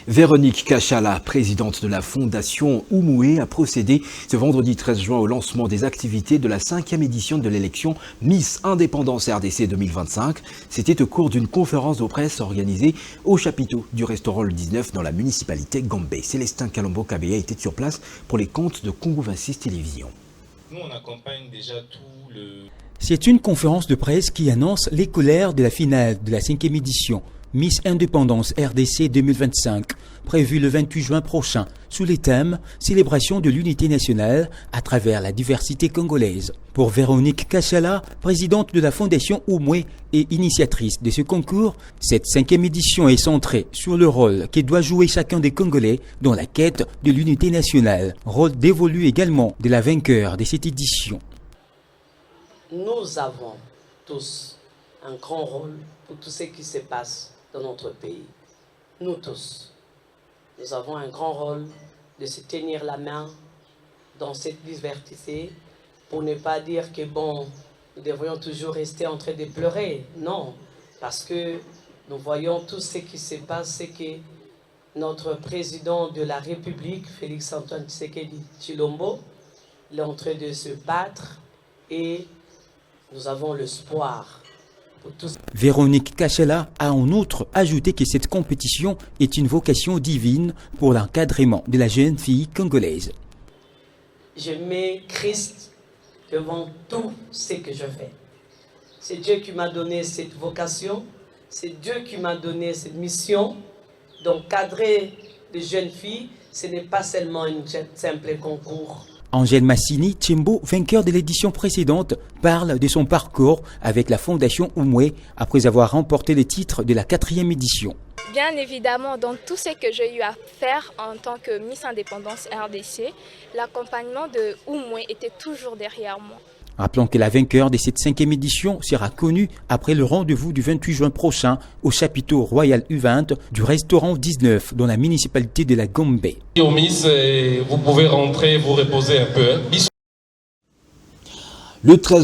Véronique Kachala, présidente de la Fondation Oumoué, a procédé ce vendredi 13 juin au lancement des activités de la 5e édition de l'élection Miss Indépendance RDC 2025. C'était au cours d'une conférence de presse organisée au chapiteau du restaurant Le 19 dans la municipalité Gombe. Célestin Kalombo-Kabea était sur place pour les comptes de Congo 26 Télévision. Nous, on accompagne déjà tout le... C'est une conférence de presse qui annonce les colères de la finale de la 5e édition Miss Indépendance RDC 2025, prévue le 28 juin prochain, sous les thèmes « Célébration de l'unité nationale à travers la diversité congolaise ». Pour Véronique Kachala, présidente de la Fondation Oumoué et initiatrice de ce concours, cette 5e édition est centrée sur le rôle que doit jouer chacun des Congolais dans la quête de l'unité nationale, rôle dévolu également de la vainqueur de cette édition. Nous avons tous un grand rôle pour tout ce qui se passe dans notre pays. Nous tous, nous avons un grand rôle de se tenir la main dans cette diversité pour ne pas dire que bon, nous devrions toujours rester en train de pleurer. Non, parce que nous voyons tout ce qui se passe, c'est que notre président de la République, Félix-Antoine Tshisekedi Tshilombo, il est en train de se battre et nous avons l'espoir. Véronique Kachala a en outre ajouté que cette compétition est une vocation divine pour l'encadrement de la jeune fille congolaise. Je mets Christ devant tout ce que je fais. C'est Dieu qui m'a donné cette vocation, c'est Dieu qui m'a donné cette mission d'encadrer les jeunes filles. Ce n'est pas seulement un simple concours. Angèle Massini Tchimbo, vainqueur de l'édition précédente, parle de son parcours avec la Fondation Oumoué après avoir remporté les titres de la 4e édition. Bien évidemment, dans tout ce que j'ai eu à faire en tant que Miss Indépendance RDC, l'accompagnement de Oumoué était toujours derrière moi. Rappelons que la vainqueur de cette 5e édition sera connue après le rendez-vous du 28 juin prochain au chapiteau Royal U20 du restaurant 19 dans la municipalité de la Gombe. Miss, vous pouvez rentrer, vous reposer un peu. Le 13